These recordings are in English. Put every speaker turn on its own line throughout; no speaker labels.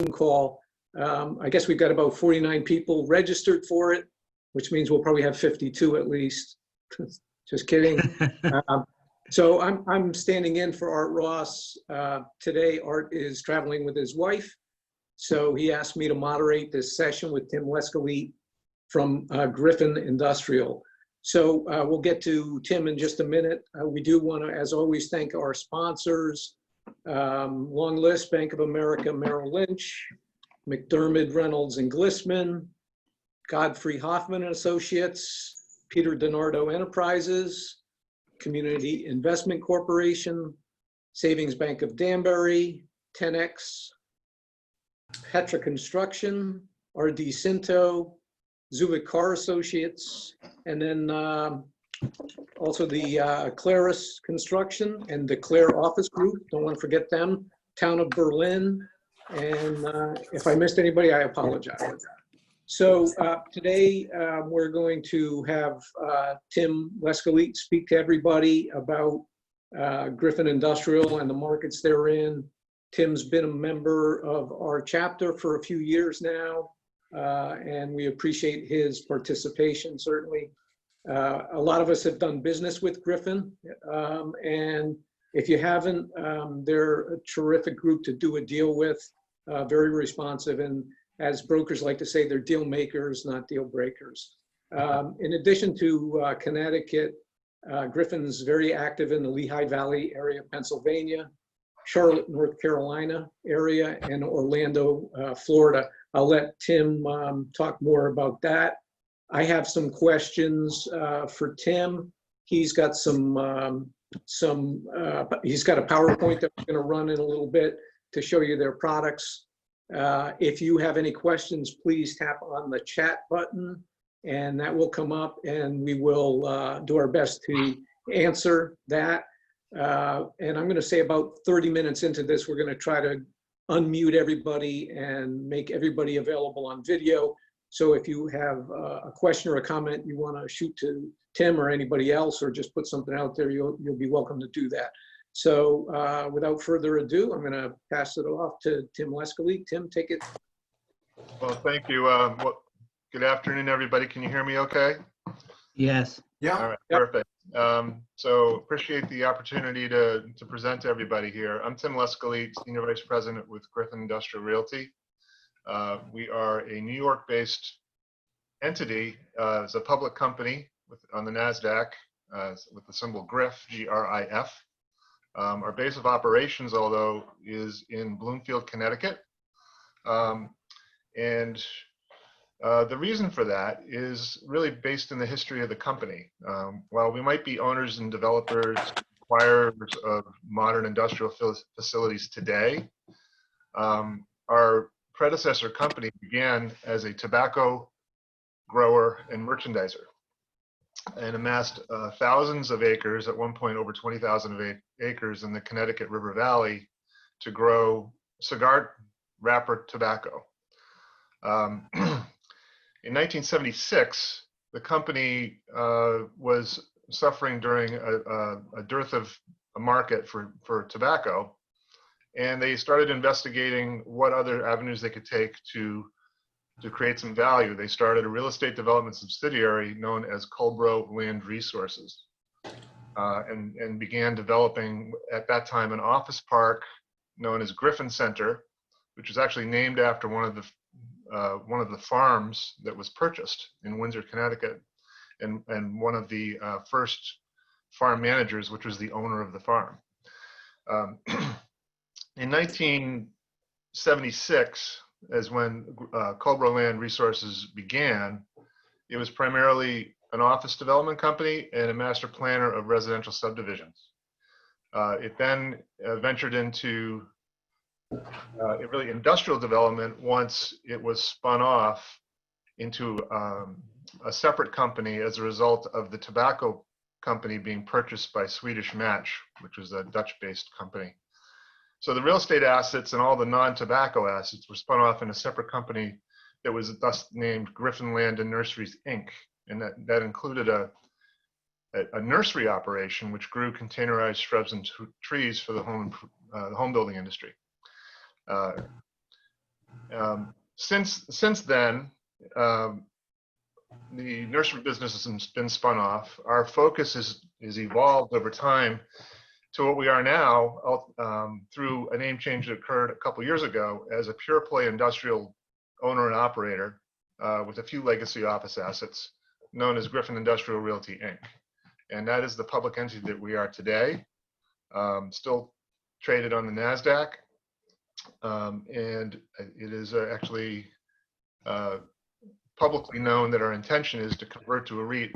call. I guess we've got about 49 people registered for it, which means we'll probably have 52 at least. Just kidding. So I'm standing in for Art Ross. Today, Art is traveling with his wife. So he asked me to moderate this session with TimLescalleet from Griffin Industrial. So we'll get to Tim in just a minute. We do want to, as always, thank our sponsors. Long list: Bank of America, Merrill Lynch, McDermott, Reynolds and Glissman, Godfrey Hoffman and Associates, Peter DiNardo Enterprises, Community Investment Corporation, Savings Bank of Danbury, 10X, Petra Construction, RD Cinto, Zuvik Car Associates, and then also the Claris Construction and the Claire Office Group. Don't want to forget them. Town of Berlin. And if I missed anybody, I apologize. So today we're going to have TimLescalleet speak to everybody about Griffin Industrial and the markets they're in. Tim's been a member of our chapter for a few years now, and we appreciate his participation, certainly. A lot of us have done business with Griffin, and if you haven't, they're a terrific group to do a deal with, very responsive, and as brokers like to say, they're deal makers, not deal breakers. In addition to Connecticut, Griffin's very active in the Lehigh Valley area of Pennsylvania, Charlotte, North Carolina area, and Orlando, Florida. I'll let Tim talk more about that. I have some questions for Tim. He's got he's got a PowerPoint that we're going to run in a little bit to show you their products. If you have any questions, please tap on the chat button and that will come up and we will do our best to answer that. And I'm going to say about 30 minutes into this, we're going to try to unmute everybody and make everybody available on video. So if you have a question or a comment you want to shoot to Tim or anybody else, or just put something out there, you'll be welcome to do that. So without further ado, I'm going to pass it off to TimLescalleet. Tim, take it.
Well, thank you. Good afternoon, everybody. Can you hear me okay?
Yes.
Yeah. All right, yep. Perfect. So appreciate the opportunity to present to everybody here. I'm TimLescalleet, Senior Vice President with Griffin Industrial Realty. We are a New York-based entity. It's a public company on the NASDAQ with the symbol GRIF, G-R-I-F. Our base of operations, although, is in Bloomfield, Connecticut. The reason for that is really based in the history of the company. While we might be owners and developers, acquirers of modern industrial facilities today, our predecessor company began as a tobacco grower and merchandiser and amassed thousands of acres, at one point over 20,000 acres in the Connecticut River Valley, to grow cigar wrapper tobacco. In 1976, the company was suffering during a dearth of a market for tobacco, and they started investigating what other avenues they could take to create some value. They started a real estate development subsidiary known as Culbro Land Resources, and began developing, at that time, an office park known as Griffin Center, which was actually named after one of the farms that was purchased in Windsor, Connecticut, and one of the first farm managers, which was the owner of the farm. In 1976, as when Culbro Land Resources began, it was primarily an office development company and a master planner of residential subdivisions. It then ventured into really industrial development once it was spun off into a separate company as a result of the tobacco company being purchased by Swedish Match, which was a Dutch-based company. So the real estate assets and all the non-tobacco assets were spun off in a separate company that was thus named Griffin Land and Nurseries, Inc. And that included a nursery operation which grew containerized shrubs and trees for the home building industry. Since then, the nursery business has been spun off. Our focus is evolved over time to what we are now through a name change that occurred a couple years ago as a pure play industrial owner and operator with a few legacy office assets known as Griffin Industrial Realty, Inc. And that is the public entity that we are today, still traded on the NASDAQ. And it is actually publicly known that our intention is to convert to a REIT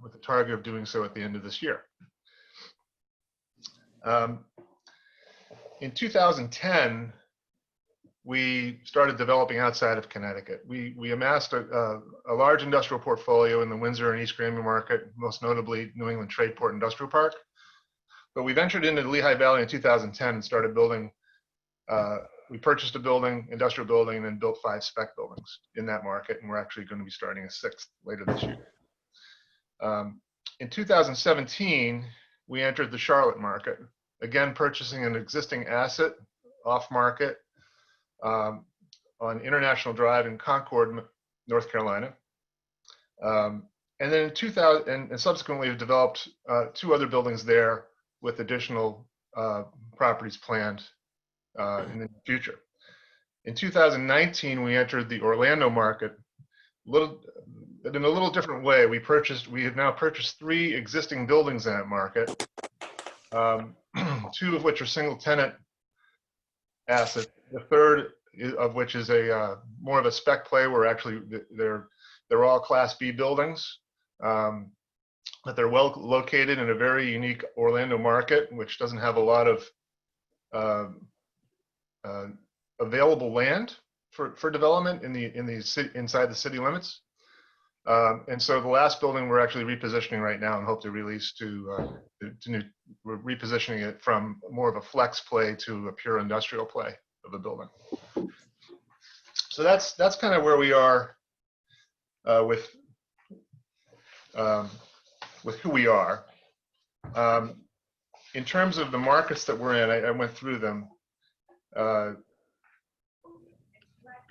with a target of doing so at the end of this year. In 2010, we started developing outside of Connecticut. We amassed a large industrial portfolio in the Windsor and East Granby market, most notably New England Tradeport Industrial Park. But we ventured into the Lehigh Valley in 2010 and started building. We purchased a building, industrial building, and then built 5 spec buildings in that market. And we're actually going to be starting a 6th later this year. In 2017, we entered the Charlotte market, again purchasing an existing asset off market on International Drive in Concord, North Carolina. And then in 2000, and subsequently have developed 2 other buildings there with additional properties planned in the future. In 2019, we entered the Orlando market, in a little different way. We have now purchased 3 existing buildings in that market, 2 of which are single tenant assets. The third of which is a more of a spec play, where actually they're all Class B buildings, but they're well located in a very unique Orlando market, which doesn't have a lot of available land for development inside the city limits. And so the last building we're actually repositioning right now and hope to release we're repositioning it from more of a flex play to a pure industrial play of a building. So that's kind of where we are with who we are. In terms of the markets that we're in, I went through them.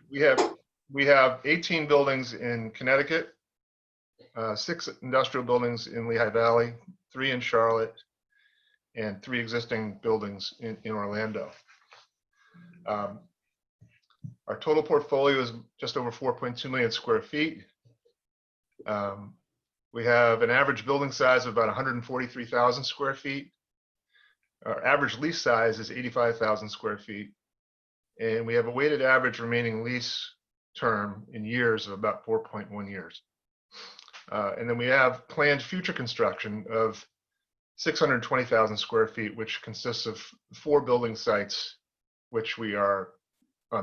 We have 18 buildings in Connecticut, 6 industrial buildings in Lehigh Valley, 3 in Charlotte, and 3 existing buildings in Orlando. Our total portfolio is just over 4.2 million square feet. We have an average building size of about 143,000 square feet. Our average lease size is 85,000 square feet. And we have a weighted average remaining lease term in years of about 4.1 years. And then we have planned future construction of 620,000 square feet, which consists of 4 building sites, which we are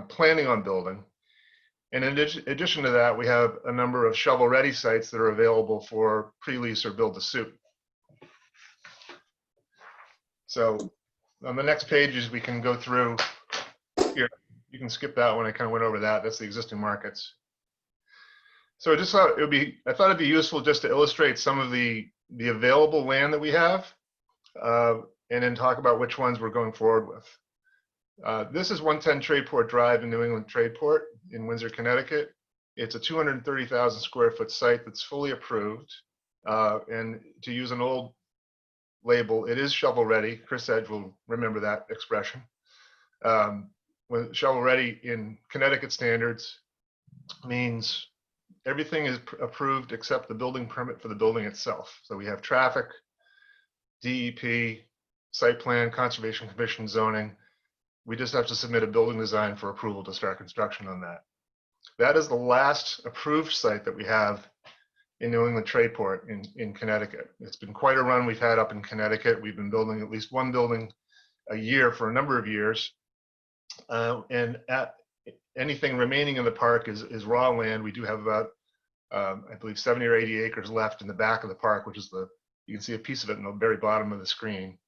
planning on building. And in addition to that, we have a number of shovel-ready sites that are available for pre-lease or build-to-suit. So on the next pages, we can go through here. You can skip that one. I kind of went over that. That's the existing markets. So I just thought I thought it'd be useful just to illustrate some of the available land that we have, and then talk about which ones we're going forward with. This is 110 Tradeport Drive in New England Tradeport in Windsor, Connecticut. It's a 230,000 square foot site that's fully approved. And to use an old label, it is shovel ready. Chris Edge will remember that expression. When shovel ready in Connecticut standards means everything is approved except the building permit for the building itself. So we have traffic, DEP, site plan, Conservation Commission, zoning. We just have to submit a building design for approval to start construction on that. That is the last approved site that we have in New England Tradeport in Connecticut. It's been quite a run we've had up in Connecticut. We've been building at least 1 building a year for a number of years. And anything remaining in the park is raw land. We do have about, I believe, 70 or 80 acres left in the back of the park, which is you can see a piece of it in the very bottom of the screen.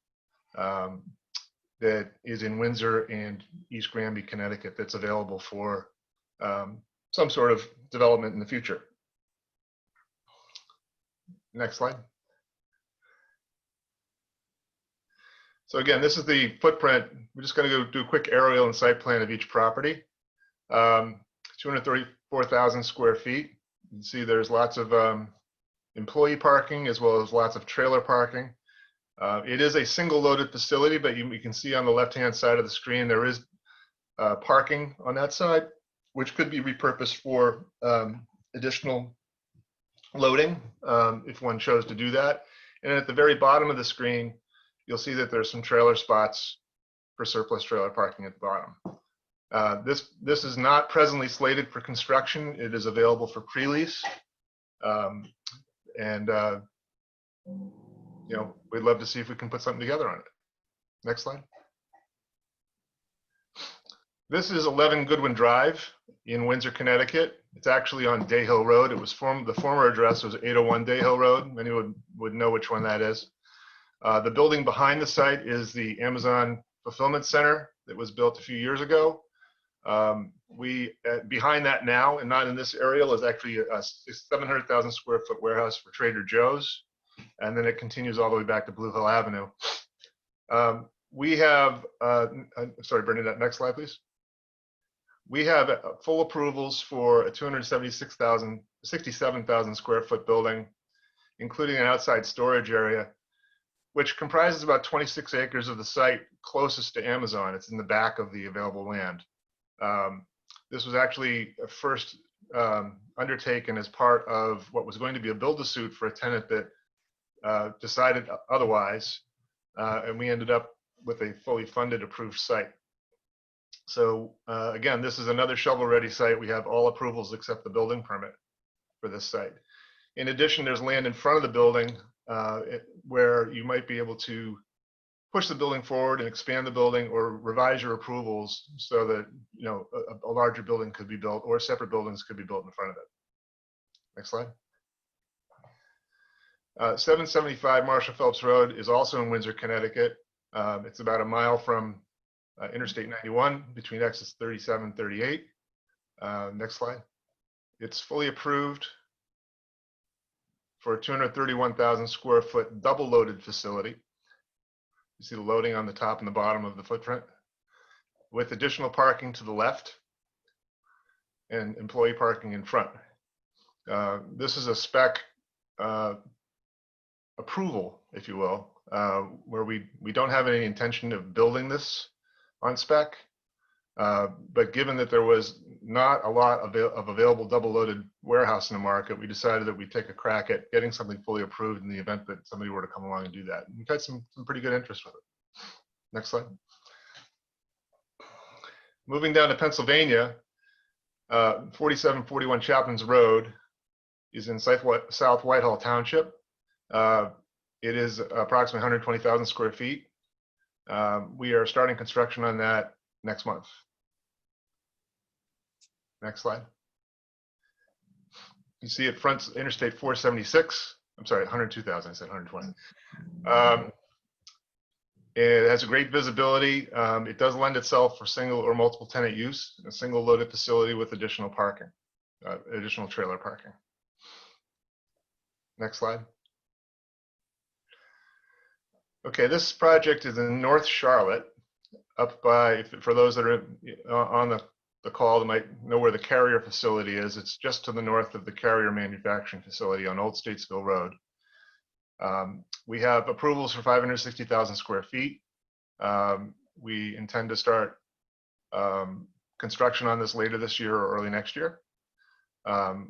That is in Windsor and East Granby, Connecticut, that's available for some sort of development in the future. Next slide. So again, this is the footprint. We're just going to go do a quick aerial and site plan of each property. 234,000 square feet. You can see there's lots of employee parking as well as lots of trailer parking. It is a single loaded facility, but you can see on the left-hand side of the screen, there is parking on that side, which could be repurposed for additional loading if one chose to do that. And at the very bottom of the screen, you'll see that there's some trailer spots for surplus trailer parking at the bottom. This is not presently slated for construction. It is available for pre-lease. You know, we'd love to see if we can put something together on it. Next slide. This is 11 Goodwin Drive in Windsor, Connecticut. It's actually on Day Hill Road. It was the former address was 801 Day Hill Road. Many would know which one that is. The building behind the site is the Amazon Fulfillment Center that was built a few years ago. Behind that now, and not in this area, is actually a 700,000 square foot warehouse for Trader Joe's. And then it continues all the way back to Blue Hill Avenue. We have, sorry, Bernadette, next slide, please. We have full approvals for a 67,000 square foot building, including an outside storage area, which comprises about 26 acres of the site closest to Amazon. It's in the back of the available land. This was actually first undertaken as part of what was going to be a build-to-suit for a tenant that decided otherwise, and we ended up with a fully funded approved site. So again, this is another shovel-ready site. We have all approvals except the building permit for this site. In addition, there's land in front of the building where you might be able to push the building forward and expand the building or revise your approvals so that, you know, a larger building could be built or separate buildings could be built in front of it. Next slide. 775 Marshall Phelps Road is also in Windsor, Connecticut. It's about a mile from Interstate 91 between exits 37 and 38. Next slide. It's fully approved for a 231,000 square foot double loaded facility. You see the loading on the top and the bottom of the footprint with additional parking to the left and employee parking in front. This is a spec approval, if you will, where we don't have any intention of building this on spec, but given that there was not a lot of available double loaded warehouse in the market, we decided that we'd take a crack at getting something fully approved in the event that somebody were to come along and do that. We've had some pretty good interest with it. Next slide. Moving down to Pennsylvania, 4741 Chaplains Road is in South Whitehall Township. It is approximately 120,000 square feet. We are starting construction on that next month. Next slide. You see it fronts Interstate 476. I'm sorry, 102,000, I said 120. It has a great visibility. It does lend itself for single or multiple tenant use, a single loaded facility with additional parking, additional trailer parking. Next slide. Okay, this project is in North Charlotte, up by, for those that are on the call that might know where the Carrier facility is, it's just to the north of the Carrier manufacturing facility on Old Statesville Road. We have approvals for 560,000 square feet. We intend to start construction on this later this year or early next year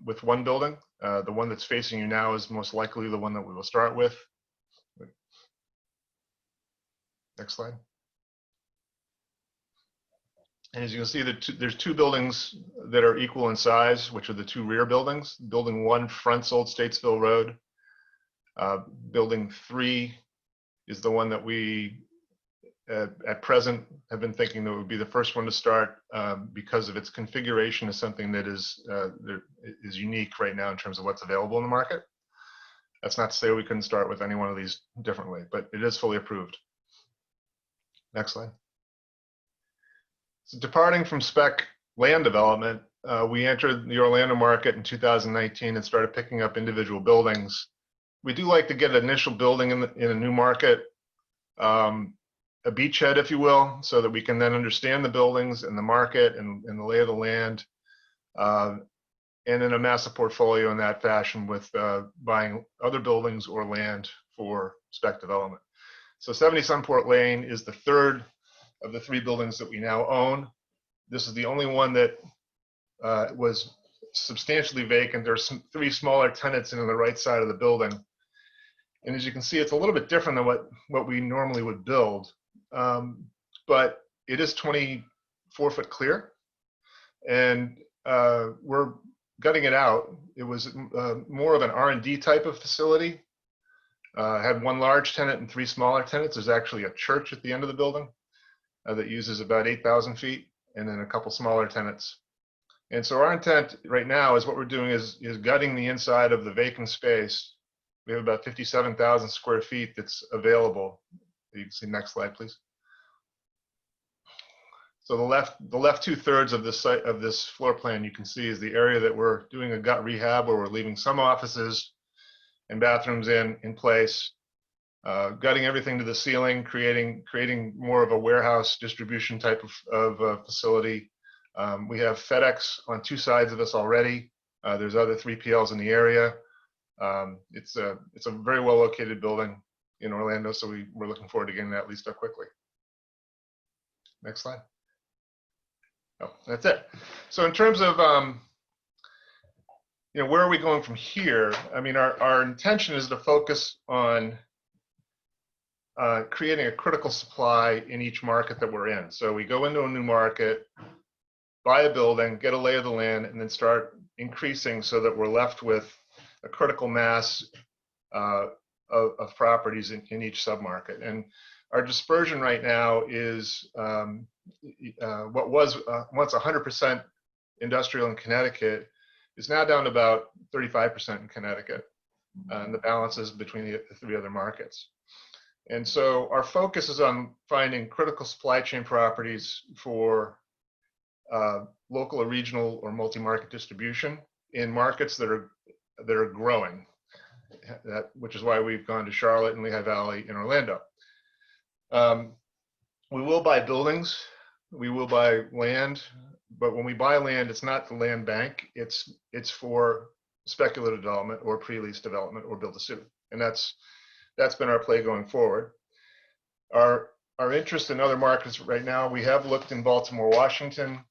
with one building. The one that's facing you now is most likely the one that we will start with. Next slide. And as you can see, there's two buildings that are equal in size, which are the two rear buildings. Building 1 fronts Old Statesville Road. Building 3 is the one that we, at present, have been thinking that would be the first one to start because of its configuration as something that is unique right now in terms of what's available in the market. That's not to say we couldn't start with any one of these differently, but it is fully approved. Next slide. So departing from spec land development, we entered the Orlando market in 2019 and started picking up individual buildings. We do like to get an initial building in a new market a beachhead, if you will, so that we can then understand the buildings and the market and the lay of the land, and then amass a portfolio in that fashion with buying other buildings or land for spec development. So 70 Sunport Lane is the third of the 3 buildings that we now own. This is the only one that was substantially vacant. There's 3 smaller tenants in on the right side of the building. And as you can see, it's a little bit different than what we normally would build. But it is 24-foot clear. And we're gutting it out. It was more of an R&D type of facility. Had 1 large tenant and 3 smaller tenants. There's actually a church at the end of the building that uses about 8,000 feet, and then a couple smaller tenants. And so our intent right now is what we're doing is gutting the inside of the vacant space. We have about 57,000 square feet that's available. You can see next slide, please. So the left 2/3 of this site, of this floor plan, you can see is the area that we're doing a gut rehab, where we're leaving some offices and bathrooms in place, gutting everything to the ceiling, creating more of a warehouse distribution type of facility. We have FedEx on 2 sides of us already. There's other 3PLs in the area. It's a very well located building in Orlando, so we're looking forward to getting that leased up quickly. Next slide. Oh, that's it. So in terms of where are we going from here? I mean, our intention is to focus on creating a critical supply in each market that we're in. So we go into a new market, buy a building, get a lay of the land, and then start increasing so that we're left with a critical mass of properties in each submarket. And our dispersion right now is what was once 100% industrial in Connecticut is now down to about 35% in Connecticut, and the balance is between the 3 other markets. And so our focus is on finding critical supply chain properties for local or regional or multi-market distribution in markets that are growing, which is why we've gone to Charlotte and Lehigh Valley and Orlando. We will buy buildings, we will buy land, but when we buy land, it's not the land bank, it's for speculative development or pre-lease development or build to suit. And that's been our play going forward. Our interest in other markets right now, we have looked in Baltimore, Washington.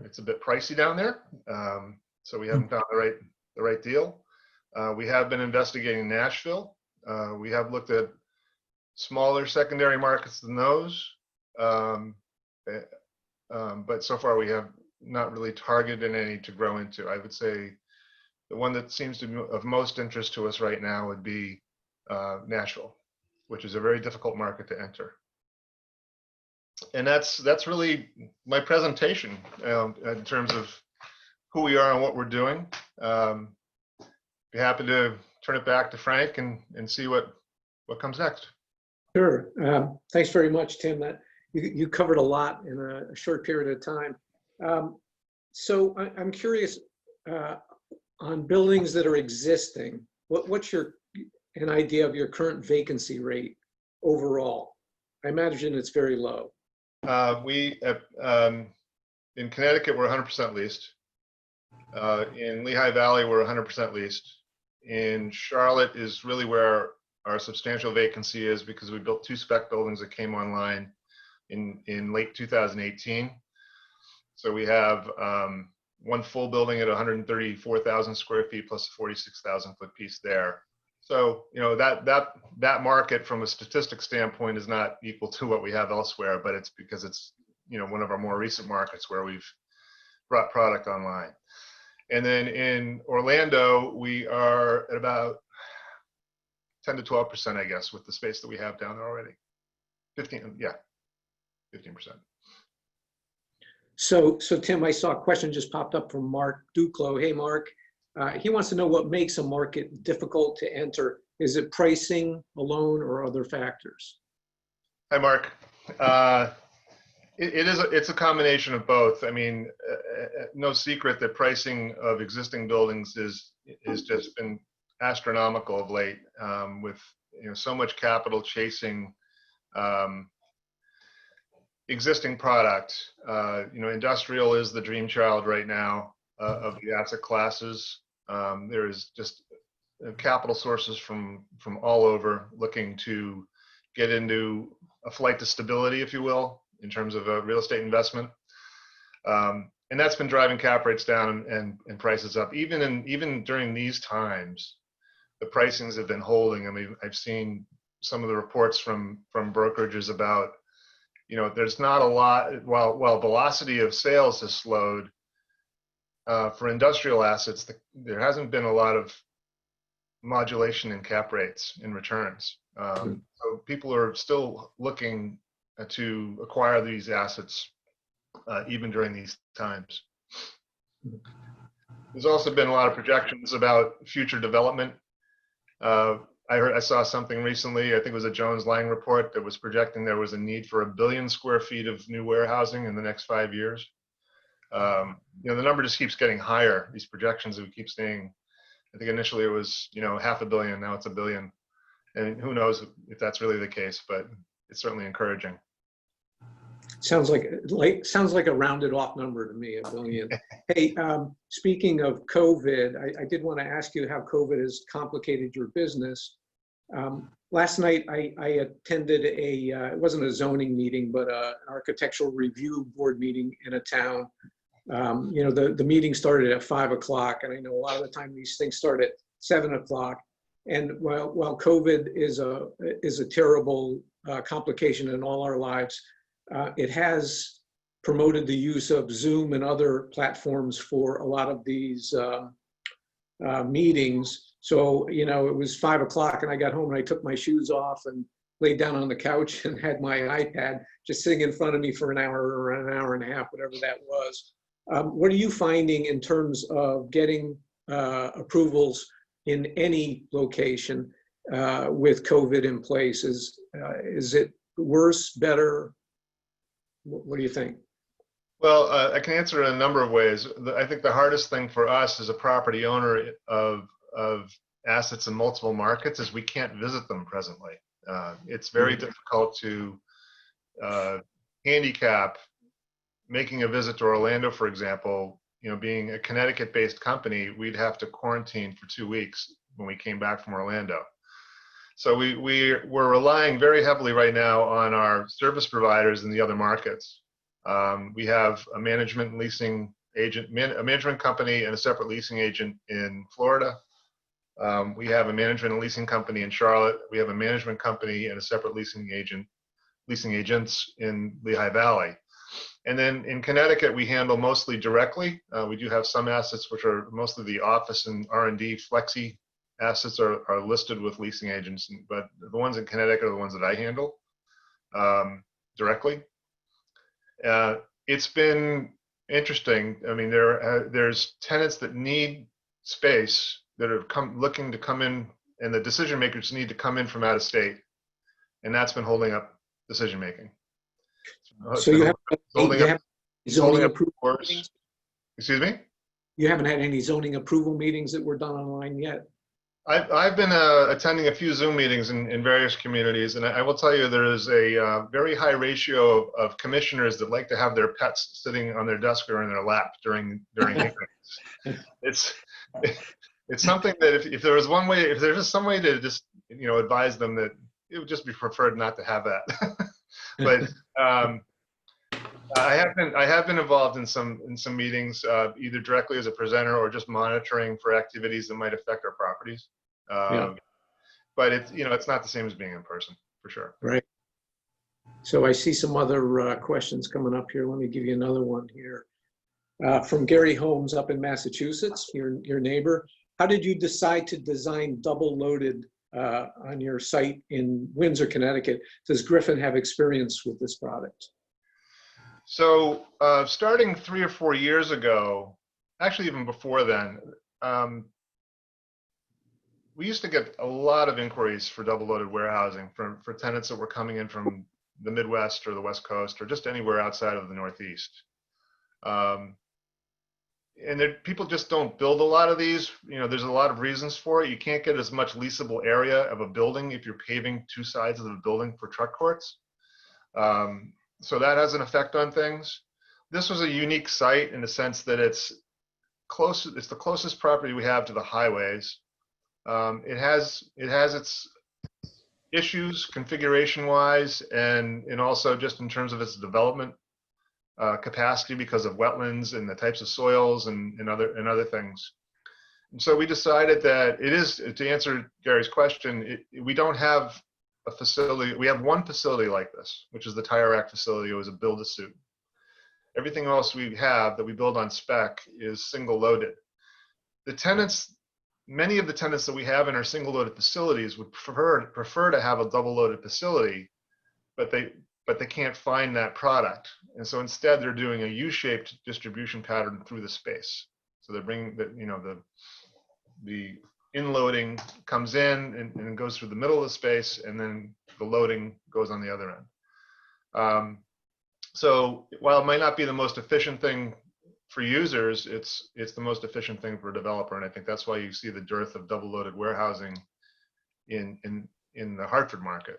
It's a bit pricey down there, so we haven't found the right deal. We have been investigating Nashville. We have looked at smaller secondary markets than those, but so far we have not really targeted any to grow into. I would say the one that seems to be of most interest to us right now would be Nashville, which is a very difficult market to enter. And that's really my presentation in terms of who we are and what we're doing. Be happy to turn it back to Frank and see what comes next.
Sure. Thanks very much, Tim. That you covered a lot in a short period of time. So I'm curious on buildings that are existing. What's an idea of your current vacancy rate overall? I imagine it's very low. In Connecticut, we're 100% leased. In Lehigh Valley, we're 100% leased. In Charlotte is really where our substantial vacancy is, because we built 2 spec buildings that came online in late 2018. So we have 1 full building at 134,000 square feet plus a 46,000 foot piece there. So that market from a statistic standpoint is not equal to what we have elsewhere, but it's because it's one of our more recent markets where we've brought product online. And then in Orlando, we are at about 10 to 12%, I guess, with the space that we have down there already. 15%. So Tim, I saw a question just popped up from Mark Duclos. Hey, Mark. He wants to know what makes a market difficult to enter. Is it pricing alone or other factors?
Hi, Mark. It's a combination of both. I mean, no secret that pricing of existing buildings is just been astronomical of late, with so much capital chasing existing product. Industrial is the dream child right now of the asset classes. There is just capital sources from all over looking to get into a flight to stability, if you will, in terms of real estate investment. And that's been driving cap rates down and prices up. Even during these times, the pricings have been holding. I mean, I've seen some of the reports from brokerages about, there's not a lot, while velocity of sales has slowed, for industrial assets, there hasn't been a lot of modulation in cap rates in returns. So people are still looking to acquire these assets even during these times. There's also been a lot of projections about future development. I saw something recently, I think it was a Jones Lang report that was projecting there was a need for 1 billion square feet of new warehousing in the next 5 years. The number just keeps getting higher. These projections that we keep seeing, I think initially it was, 500 million, now it's 1 billion. And who knows if that's really the case, but it's certainly encouraging.
Sounds like a rounded off number to me, 1 billion. Hey, speaking of COVID, I did want to ask you how COVID has complicated your business. Last night I attended it wasn't a zoning meeting, but an architectural review board meeting in a town. The meeting started at 5 o'clock, and I know a lot of the time these things start at 7 o'clock. And while COVID is a terrible complication in all our lives, it has promoted the use of Zoom and other platforms for a lot of these meetings. So, it was 5 o'clock and I got home and I took my shoes off and laid down on the couch and had my iPad just sitting in front of me for an hour or an hour and a half, whatever that was. What are you finding in terms of getting approvals in any location with COVID in place? Is it worse, better? What do you think?
Well, I can answer in a number of ways. I think the hardest thing for us as a property owner of assets in multiple markets is we can't visit them presently. It's very difficult to handicap making a visit to Orlando, for example. Being a Connecticut-based company, we'd have to quarantine for 2 weeks when we came back from Orlando. So we're relying very heavily right now on our service providers in the other markets. We have a management and leasing agent, a management company and a separate leasing agent in Florida. We have a management and leasing company in Charlotte. We have a management company and a separate leasing agents in Lehigh Valley. And then in Connecticut, we handle mostly directly. We do have some assets which are mostly the office and R&D flexi assets are listed with leasing agents, but the ones in Connecticut are the ones that I handle directly. It's been interesting. I mean, there's tenants that need space that are looking to come in, and the decision makers need to come in from out of state, and that's been holding up decision making.
So you have zoning approval meetings?
Excuse me?
You haven't had any zoning approval meetings that were done online yet?
I've been attending a few Zoom meetings in various communities, and I will tell you there is a very high ratio of commissioners that like to have their pets sitting on their desk or in their lap during meetings. It's something that if there was one way, if there's just some way to just advise them that it would just be preferred not to have that. But I have been involved in some meetings, either directly as a presenter or just monitoring for activities that might affect our properties. But it's not the same as being in person, for sure.
Right. So I see some other questions coming up here. Let me give you another one here. From Gary Holmes up in Massachusetts, your neighbor. How did you decide to design double loaded on your site in Windsor, Connecticut? Does Griffin have experience with this product?
So starting 3 or 4 years ago, actually even before then, we used to get a lot of inquiries for double loaded warehousing for tenants that were coming in from the Midwest or the West Coast or just anywhere outside of the Northeast. And people just don't build a lot of these. There's a lot of reasons for it. You can't get as much leasable area of a building if you're paving 2 sides of the building for truck courts. So that has an effect on things. This was a unique site in the sense that it's close. It's the closest property we have to the highways. It has its issues configuration wise, and also just in terms of its development capacity because of wetlands and the types of soils and other things. And so we decided that it is, to answer Gary's question, we don't have a facility. We have one facility like this, which is the tire rack facility. It was a build-to-suit. Everything else we have that we build on spec is single loaded. The tenants, many of the tenants that we have in our single loaded facilities would prefer to have a double loaded facility, but they can't find that product. And so instead they're doing a U-shaped distribution pattern through the space. So they're bringing the in-loading comes in and goes through the middle of the space, and then the loading goes on the other end. So while it might not be the most efficient thing for users, it's the most efficient thing for a developer, and I think that's why you see the dearth of double-loaded warehousing in the Hartford market.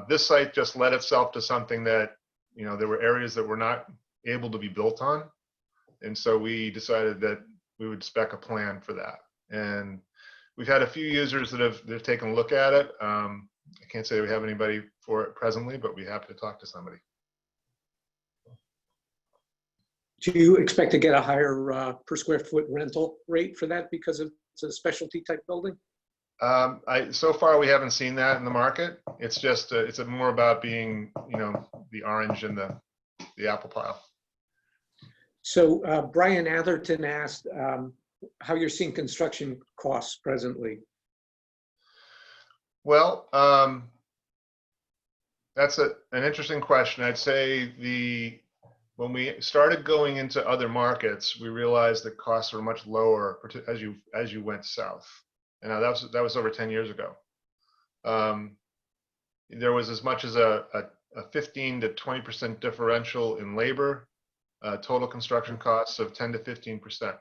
This site just led itself to something that, there were areas that were not able to be built on, and so we decided that we would spec a plan for that. And we've had a few users that have taken a look at it. I can't say we have anybody for it presently, but we'd be happy to talk to somebody.
Do you expect to get a higher per square foot rental rate for that because it's a specialty type building?
So far we haven't seen that in the market. It's just it's more about being the orange in the apple pile.
So Brian Atherton asked how you're seeing construction costs presently.
Well, that's an interesting question. I'd say when we started going into other markets, we realized that costs were much lower as you went south. And now that was over 10 years ago. There was as much as a 15 to 20% differential in labor, total construction costs of 10 to 15%.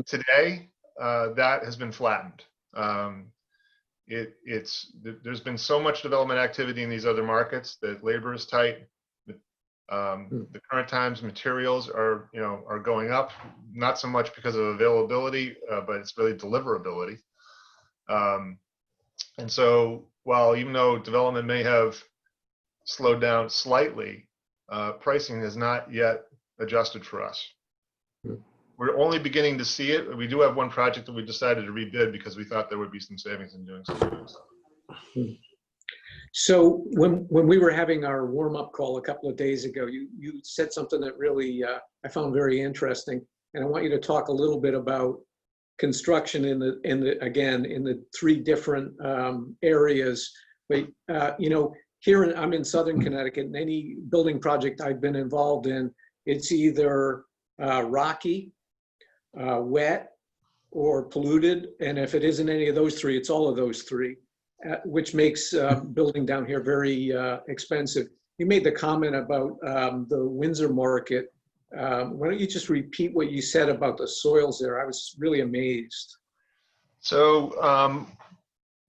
Today, that has been flattened. There's been so much development activity in these other markets that labor is tight. The current times materials are going up, not so much because of availability, but it's really deliverability. And so while even though development may have slowed down slightly, pricing has not yet adjusted for us. We're only beginning to see it. We do have one project that we decided to rebid because we thought there would be some savings in doing so.
So when we were having our warm-up call a couple of days ago, you said something that really I found very interesting, and I want you to talk a little bit about construction in the three different areas. But here I'm in Southern Connecticut, and any building project I've been involved in, it's either rocky, wet, or polluted, and if it isn't any of those three, it's all of those three. Which makes building down here very expensive. You made the comment about the Windsor market. Why don't you just repeat what you said about the soils there? I was really amazed.
So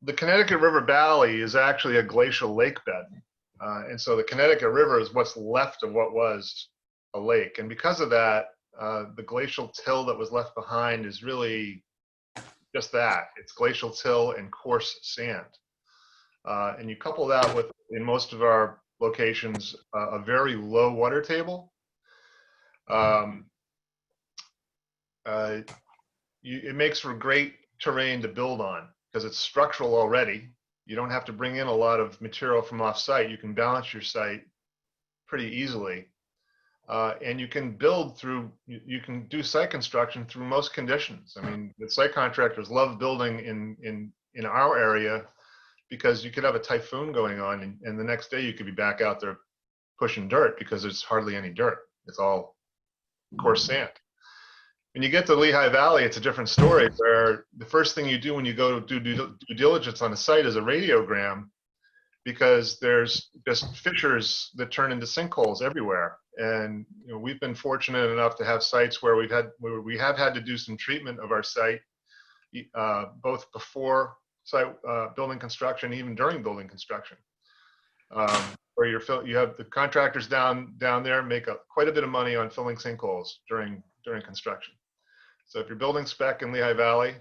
the Connecticut River Valley is actually a glacial lake bed. And so the Connecticut River is what's left of what was a lake. And because of that, the glacial till that was left behind is really just that. It's glacial till and coarse sand. And you couple that with, in most of our locations, a very low water table. It makes for great terrain to build on because it's structural already. You don't have to bring in a lot of material from off-site. You can balance your site pretty easily. And you can build through, you can do site construction through most conditions. I mean, the site contractors love building in our area because you could have a typhoon going on and the next day you could be back out there pushing dirt because there's hardly any dirt. It's all coarse sand. When you get to Lehigh Valley, it's a different story where the first thing you do when you go to do due diligence on a site is a radiogram because there's just fissures that turn into sinkholes everywhere. And we've been fortunate enough to have sites where we have had to do some treatment of our site, both before site building construction, even during building construction. where you have the contractors down there make quite a bit of money on filling sinkholes during construction. So if you're building spec in Lehigh Valley,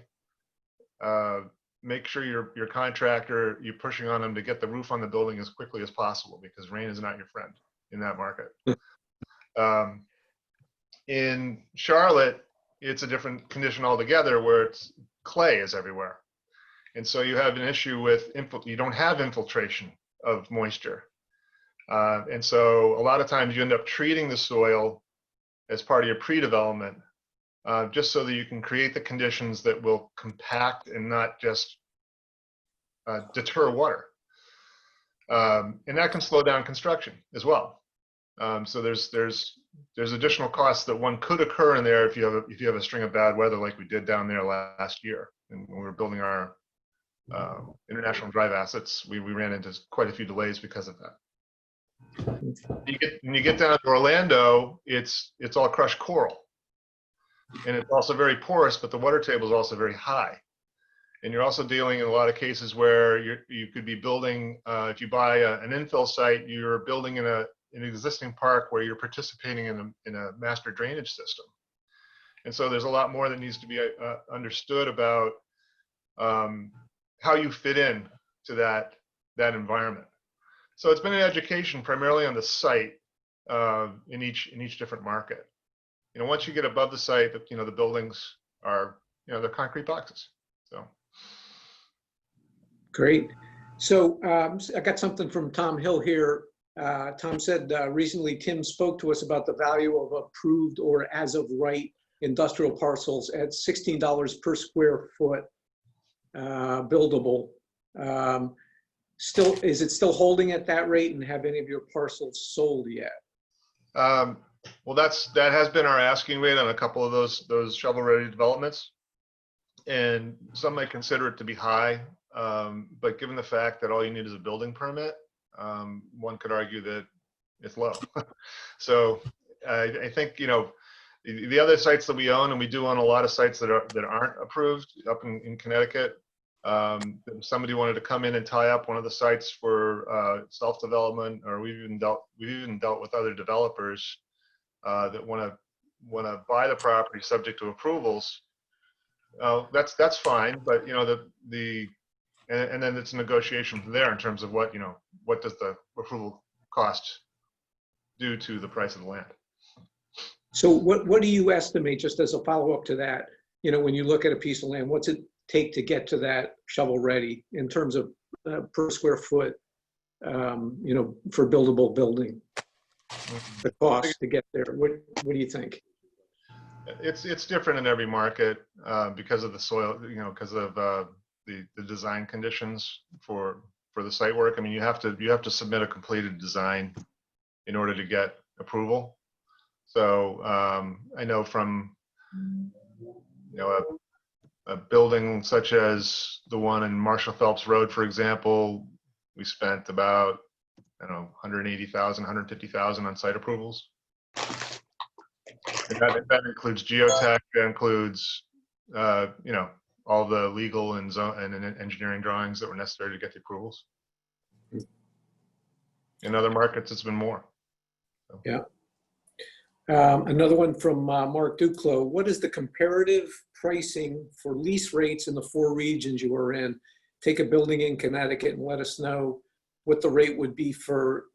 make sure your contractor, you're pushing on them to get the roof on the building as quickly as possible, because rain is not your friend in that market. In Charlotte, it's a different condition altogether, where it's clay is everywhere. And so you have an issue with, you don't have infiltration of moisture. And so a lot of times you end up treating the soil as part of your pre-development, just so that you can create the conditions that will compact and not just deter water. And that can slow down construction as well. So there's additional costs that one could occur in there if you have a string of bad weather like we did down there last year. And when we were building our international drive assets, we ran into quite a few delays because of that. When you get down to Orlando, it's all crushed coral, and it's also very porous, but the water table is also very high. And you're also dealing in a lot of cases where you could be building, if you buy an infill site, you're building in an existing park where you're participating in a master drainage system. And so there's a lot more that needs to be understood about how you fit in to that environment. So it's been an education primarily on the site in each different market. Once you get above the site, the buildings are, they're concrete boxes. So.
Great. So I got something from Tom Hill here. Tom said recently Tim spoke to us about the value of approved or as of right industrial parcels at $16 per square foot buildable. Is it still holding at that rate, and have any of your parcels sold yet?
Well, that has been our asking rate on a couple of those shovel-ready developments, and some might consider it to be high. But given the fact that all you need is a building permit, one could argue that it's low. So I think the other sites that we own, and we do own a lot of sites that aren't approved up in Connecticut. Somebody wanted to come in and tie up one of the sites for self-development, or we've even dealt with other developers that want to buy the property subject to approvals. That's fine, but and then it's a negotiation from there in terms of what does the approval cost do to the price of the land.
So what do you estimate, just as a follow-up to that, when you look at a piece of land, what's it take to get to that shovel ready in terms of per square foot, for buildable building, the cost to get there? What do you think?
It's different in every market because of the soil, because of the design conditions for the site work. I mean, you have to submit a completed design in order to get approval. So I know from a building such as the one in Marshall Phelps Road, for example, we spent about, $180,000, $150,000 on site approvals. And that includes geotech, that includes, all the legal and engineering drawings that were necessary to get the approvals. In other markets, it's been more. So.
Yeah. Another one from Mark Duclos. What is the comparative pricing for lease rates in the 4 regions you are in? Take a building in Connecticut and let us know what the rate would be for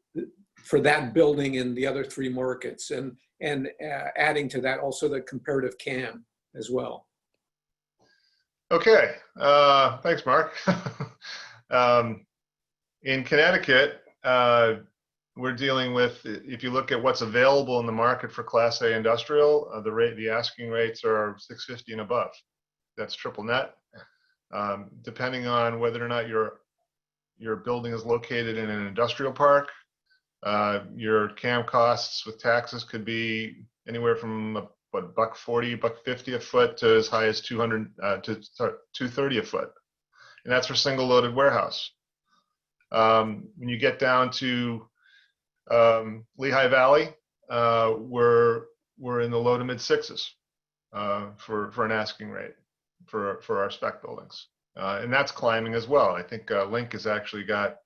that building in the other 3 markets, and adding to that also the comparative CAM as well.
Okay, thanks, Mark. In Connecticut, we're dealing with, if you look at what's available in the market for Class A industrial, the asking rates are $650 and above. That's triple net. Depending on whether or not your building is located in an industrial park, your CAM costs with taxes could be anywhere from $140, $150 a foot to as high as $200 to $230 a foot, and that's for single loaded warehouse. When you get down to Lehigh Valley, we're in the low to mid sixes for an asking rate for our spec buildings, and that's climbing as well. I think Link has actually got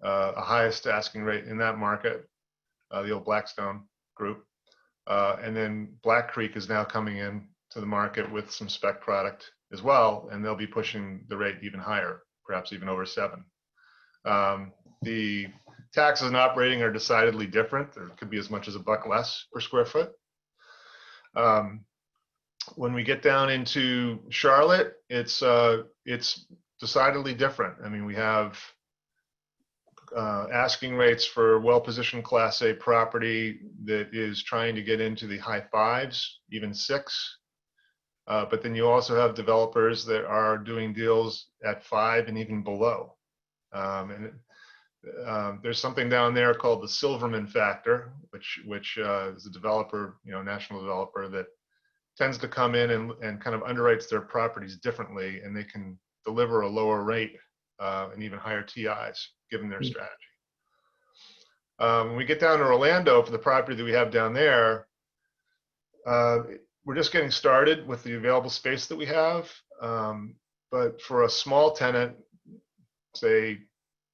a highest asking rate in that market, the old Blackstone group. And then Black Creek is now coming in to the market with some spec product as well, and they'll be pushing the rate even higher, perhaps even over 7. The taxes and operating are decidedly different. There could be as much as $1 less per square foot. When we get down into Charlotte, it's decidedly different. I mean, we have asking rates for well-positioned Class A property that is trying to get into the high 5s, even 6. But then you also have developers that are doing deals at 5 and even below. There's something down there called the Silverman factor, which is a developer, national developer that tends to come in and kind of underwrites their properties differently, and they can deliver a lower rate and even higher TIs given their strategy. When we get down to Orlando for the property that we have down there, we're just getting started with the available space that we have. But for a small tenant, say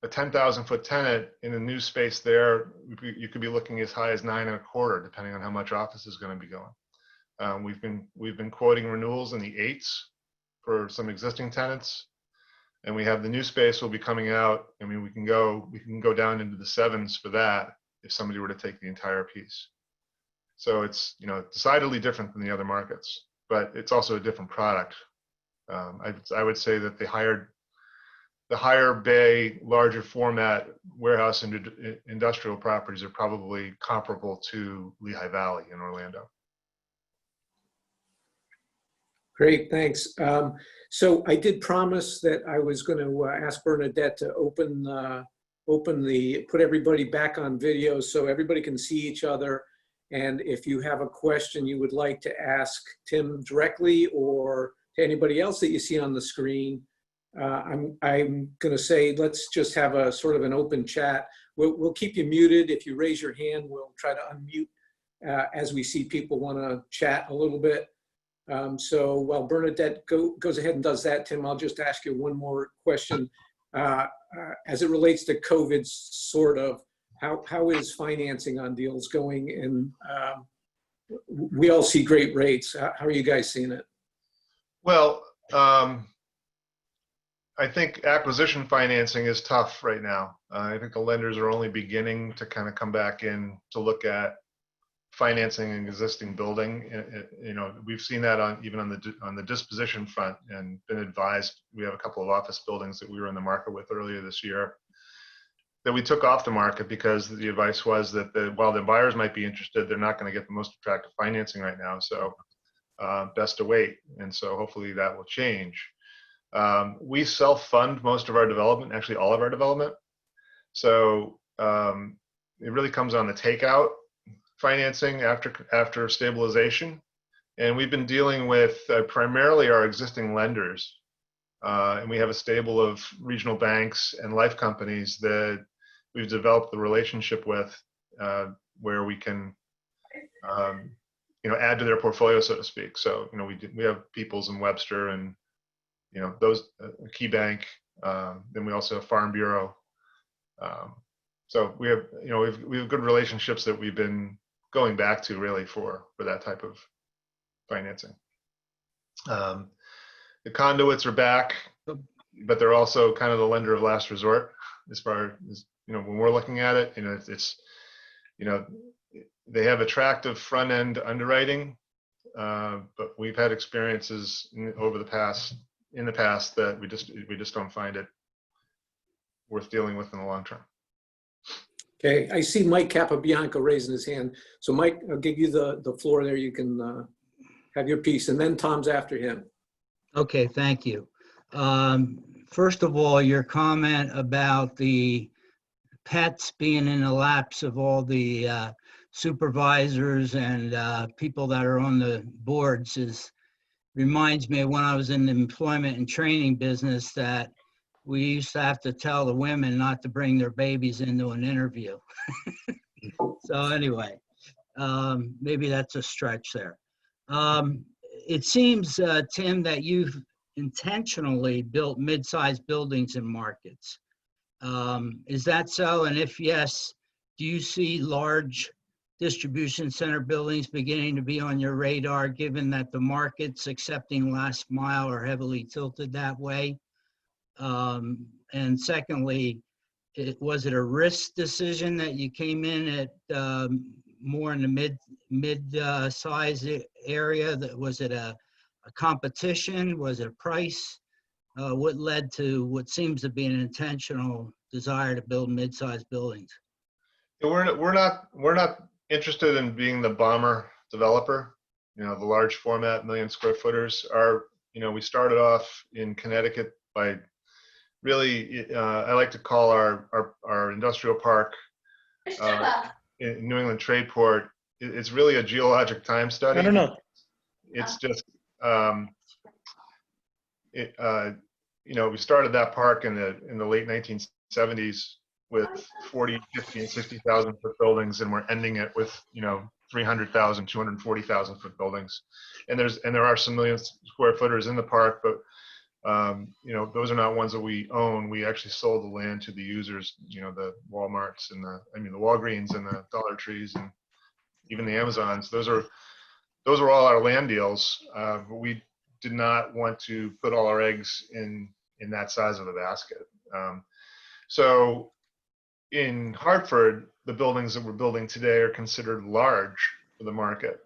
a 10,000 foot tenant in a new space there, you could be looking as high as 9.25, depending on how much office is going to be going. We've been quoting renewals in the 8s for some existing tenants, and we have the new space will be coming out. I mean, we can go down into the 7s for that if somebody were to take the entire piece. So it's decidedly different than the other markets, but it's also a different product. I would say that the higher bay, larger format warehouse and industrial properties are probably comparable to Lehigh Valley in Orlando.
Great, thanks. So I did promise that I was going to ask Bernadette to put everybody back on video so everybody can see each other. And if you have a question you would like to ask Tim directly or to anybody else that you see on the screen, I'm going to say let's just have a sort of an open chat. We'll keep you muted. If you raise your hand, we'll try to unmute as we see people want to chat a little bit. So while Bernadette goes ahead and does that, Tim, I'll just ask you one more question. As it relates to COVID, sort of, how is financing on deals going? And we all see great rates. How are you guys seeing it?
Well, I think acquisition financing is tough right now. I think the lenders are only beginning to kind of come back in to look at financing an existing building. We've seen that even on the disposition front, and been advised. We have a couple of office buildings that we were in the market with earlier this year that we took off the market because the advice was that while the buyers might be interested, they're not going to get the most attractive financing right now. So best to wait. And so hopefully that will change. We self-fund most of our development, actually all of our development. So it really comes on the takeout financing after stabilization. And we've been dealing with primarily our existing lenders. And we have a stable of regional banks and life companies that we've developed the relationship with, where we can add to their portfolio, so to speak. So we have Peoples and Webster and those Key Bank. Then we also have Farm Bureau. So we have good relationships that we've been going back to really for that type of financing. The conduits are back, but they're also kind of the lender of last resort as far as when we're looking at it. They have attractive front end underwriting, but we've had experiences in the past that we just don't find it worth dealing with in the long term.
Okay, I see Mike Capabianco raising his hand. So Mike, I'll give you the floor there. You can have your piece, and then Tom's after him.
Okay, thank you. First of all, your comment about the pets being in the laps of all the supervisors and people that are on the boards reminds me of when I was in the employment and training business, that we used to have to tell the women not to bring their babies into an interview. So anyway, maybe that's a stretch there. It seems, Tim, that you've intentionally built mid-sized buildings in markets. Is that so? And if yes, do you see large distribution center buildings beginning to be on your radar, given that the markets accepting last mile are heavily tilted that way? And secondly, was it a risk decision that you came in at more in the mid size area? Was it a competition? Was it a price? What led to what seems to be an intentional desire to build mid-sized buildings?
We're not interested in being the bomber developer, the large format 1,000,000 square footers. We started off in Connecticut by really, I like to call our industrial park in New England Tradeport, it's really a geologic time study.
I don't know.
It's just, we started that park in the late 1970s with 40, 50, and 60,000 foot buildings, and we're ending it with 300,000, 240,000 foot buildings. And there are some 1,000,000 square footers in the park, but those are not ones that we own. We actually sold the land to the users, the Walmarts and the Walgreens and the Dollar Trees and even the Amazons. Those are all our land deals, but we did not want to put all our eggs in that size of a basket. So in Hartford, the buildings that we're building today are considered large for the market.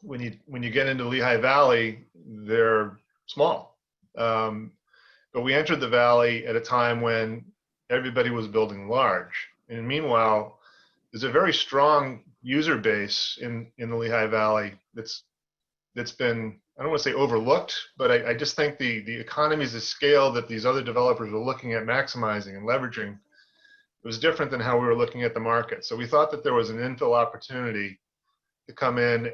When you get into Lehigh Valley, they're small. But we entered the valley at a time when everybody was building large. And meanwhile, there's a very strong user base in the Lehigh Valley that's been, I don't want to say overlooked, but I just think the economies of scale that these other developers were looking at maximizing and leveraging was different than how we were looking at the market. So we thought that there was an infill opportunity to come in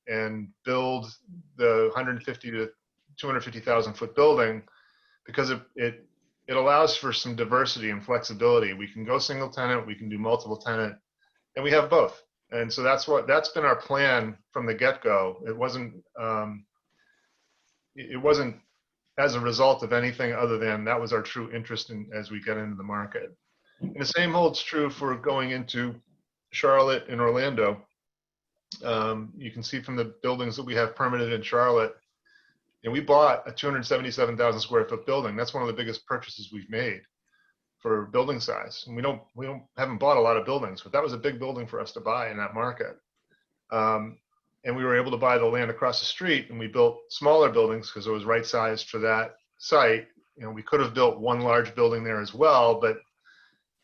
and build the 150 to 250,000 foot building, because it allows for some diversity and flexibility. We can go single tenant, we can do multiple tenant, and we have both. And so that's been our plan from the get-go. It wasn't as a result of anything other than that was our true interest as we get into the market. And the same holds true for going into Charlotte and Orlando. You can see from the buildings that we have permitted in Charlotte, and we bought a 277,000 square foot building. That's one of the biggest purchases we've made for building size. And we haven't bought a lot of buildings, but that was a big building for us to buy in that market. And we were able to buy the land across the street, and we built smaller buildings because it was right sized for that site. We could have built one large building there as well, but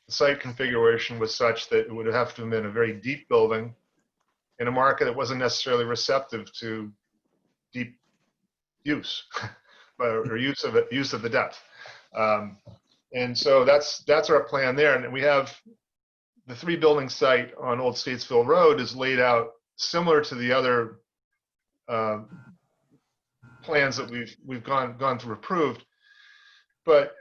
the site configuration was such that it would have to have been a very deep building in a market that wasn't necessarily receptive to deep use or use of the depth. And so that's our plan there. And we have the 3 building site on Old Statesville Road is laid out similar to the other plans that we've gone through approved. But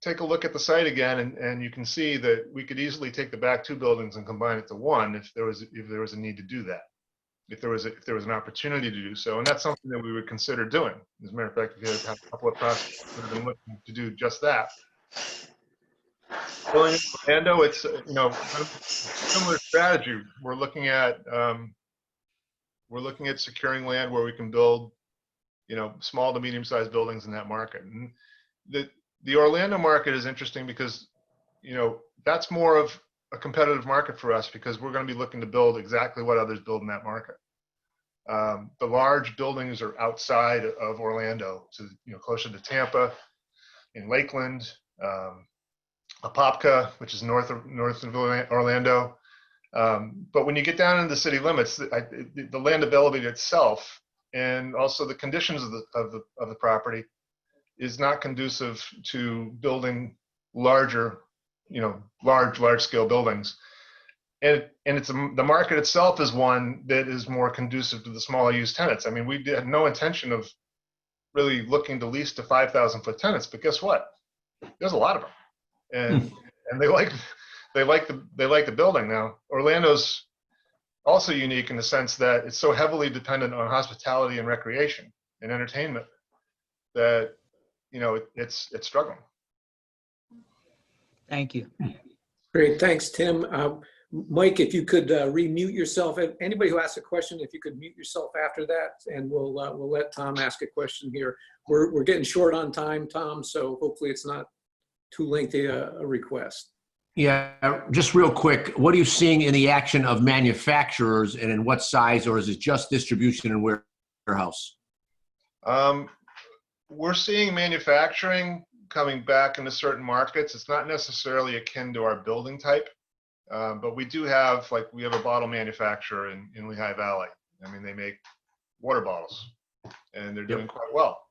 take a look at the site again, and you can see that we could easily take the back 2 buildings and combine it to one if there was a need to do that, if there was an opportunity to do so. And that's something that we would consider doing. As a matter of fact, we have a couple of prospects that have been looking to do just that. Going into Orlando, it's similar strategy. We're looking at securing land where we can build small to medium sized buildings in that market. And the Orlando market is interesting because that's more of a competitive market for us, because we're going to be looking to build exactly what others build in that market. The large buildings are outside of Orlando, so closer to Tampa, in Lakeland, Apopka, which is north of Orlando. But when you get down into the city limits, the land availability itself and also the conditions of the property is not conducive to building larger, large scale buildings. And the market itself is one that is more conducive to the smaller use tenants. I mean, we had no intention of really looking to lease to 5,000 foot tenants, but guess what? There's a lot of them, and they like the building. Now, Orlando's also unique in the sense that it's so heavily dependent on hospitality and recreation and entertainment that it's struggling.
Thank you.
Great, thanks, Tim. Mike, if you could remute yourself. Anybody who asks a question, if you could mute yourself after that, and we'll let Tom ask a question here. We're getting short on time, Tom, so hopefully it's not too lengthy a request.
Yeah, just real quick, what are you seeing in the action of manufacturers and in what size, or is it just distribution and warehouse?
We're seeing manufacturing coming back into certain markets. It's not necessarily akin to our building type, but we do have, we have a bottle manufacturer in Lehigh Valley. I mean, they make water bottles and they're doing quite well.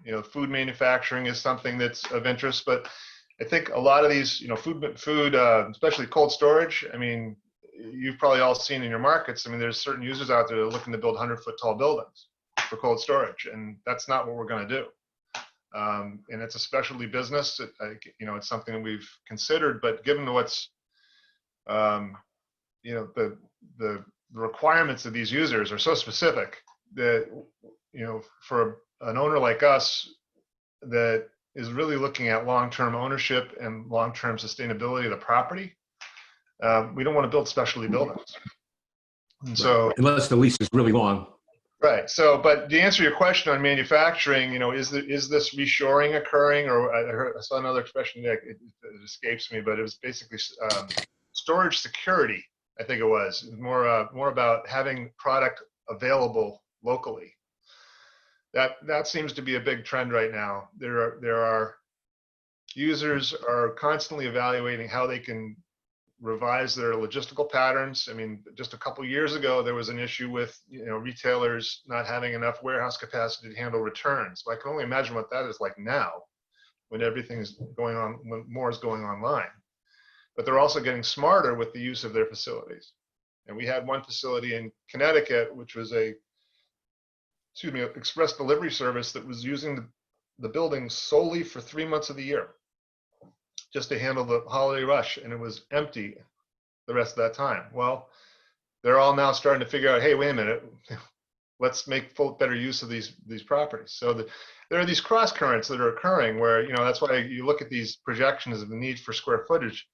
You know, food manufacturing is something that's of interest, but I think a lot of these, you know, food, especially cold storage. I mean, you've probably all seen in your markets. I mean, there's certain users out there that are looking to build 100-foot tall buildings for cold storage, and that's not what we're going to do. And it's a specialty business. You know, it's something that we've considered, but given what's, you know, the requirements of these users are so specific that, you know, for an owner like us that is really looking at long-term ownership and long-term sustainability of the property, we don't want to build specialty buildings. And so,
unless the lease is really long.
right. So, but to answer your question on manufacturing, you know, is this reshoring occurring? Or I saw another expression that it escapes me, but it was basically storage security. I think it was more about having product available locally. That seems to be a big trend right now. There are users are constantly evaluating how they can revise their logistical patterns. I mean, just a couple years ago, there was an issue with, you know, retailers not having enough warehouse capacity to handle returns. So I can only imagine what that is like now, when everything is going on, when more is going online. But they're also getting smarter with the use of their facilities. And we had one facility in Connecticut, which was express delivery service that was using the building solely for 3 months of the year, just to handle the holiday rush, and it was empty the rest of that time. Well, they're all now starting to figure out, hey, wait a minute, let's make better use of these properties. So there are these cross currents that are occurring where, you know, that's why you look at these projections of the need for square footage.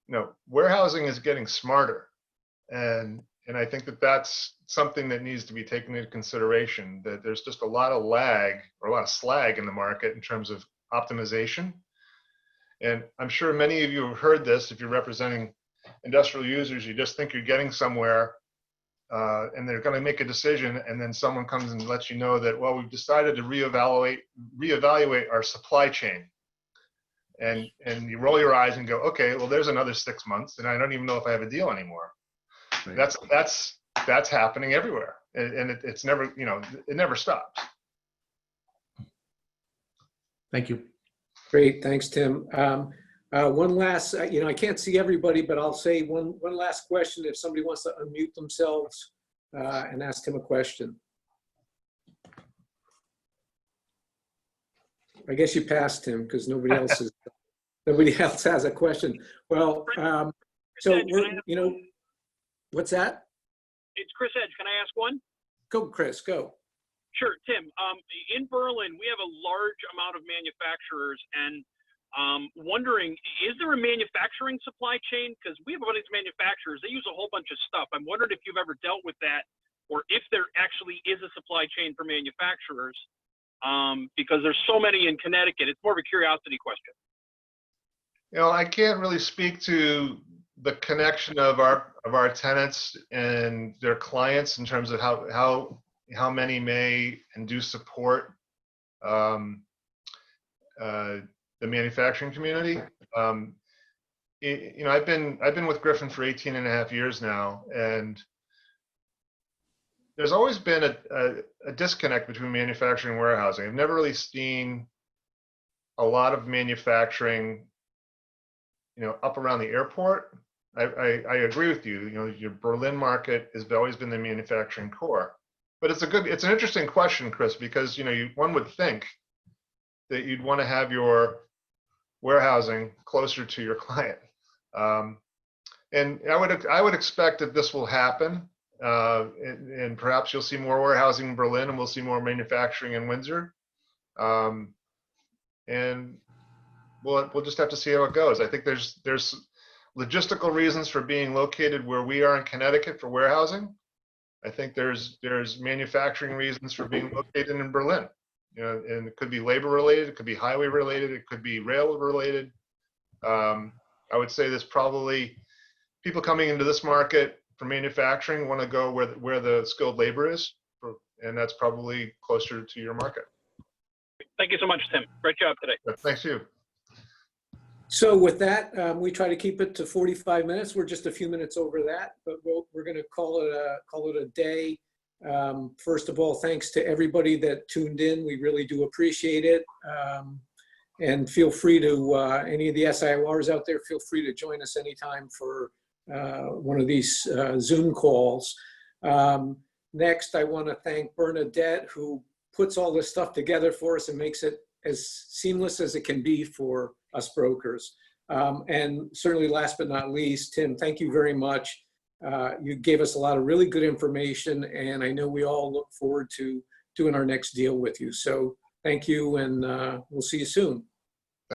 You know, warehousing is getting smarter, and I think that that's something that needs to be taken into consideration, that there's just a lot of lag or a lot of slag in the market in terms of optimization. And I'm sure many of you have heard this. If you're representing industrial users, you just think you're getting somewhere and they're going to make a decision, and then someone comes and lets you know that, well, we've decided to reevaluate our supply chain. And you roll your eyes and go, okay, well, there's another 6 months, and I don't even know if I have a deal anymore. Right. That's happening everywhere, and it's never, you know, it never stops.
Thank you.
Great, thanks, Tim. One last, you know, I can't see everybody, but I'll say one last question if somebody wants to unmute themselves and ask Tim a question. I guess you passed Tim because nobody else has a question. Well, so you know, what's that?
It's Chris Edge. Can I ask one?
Go, Chris, go.
Sure, Tim. In Berlin, we have a large amount of manufacturers, and wondering, is there a manufacturing supply chain? Because we have a bunch of manufacturers. They use a whole bunch of stuff. I'm wondering if you've ever dealt with that, or if there actually is a supply chain for manufacturers, because there's so many in Connecticut. It's more of a curiosity question.
You know, I can't really speak to the connection of our tenants and their clients in terms of how many may and do support the manufacturing community. You know, I've been with Griffin for 18.5 years now, and there's always been a disconnect between manufacturing and warehousing. I've never really seen a lot of manufacturing, you know, up around the airport. I agree with you. You know, your Berlin market has always been the manufacturing core. But it's an interesting question, Chris, because, you know, one would think that you'd want to have your warehousing closer to your client, and I would expect that this will happen, and perhaps you'll see more warehousing in Berlin, and we'll see more manufacturing in Windsor, and we'll just have to see how it goes. I think there's logistical reasons for being located where we are in Connecticut for warehousing. I think there's manufacturing reasons for being located in Berlin. You know, and it could be labor related, it could be highway related, it could be rail related. I would say there's probably people coming into this market for manufacturing want to go where the skilled labor is, and that's probably closer to your market.
Thank you so much, Tim. Great job today.
Thanks to you.
So with that, we try to keep it to 45 minutes. We're just a few minutes over that, but we're going to call it a day. First of all, thanks to everybody that tuned in. We really do appreciate it. And feel free to, any of the SIORs out there, feel free to join us anytime for one of these Zoom calls. Next, I want to thank Bernadette, who puts all this stuff together for us and makes it as seamless as it can be for us brokers. And certainly last but not least, Tim, thank you very much. You gave us a lot of really good information, and I know we all look forward to doing our next deal with you. So thank you, and we'll see you soon.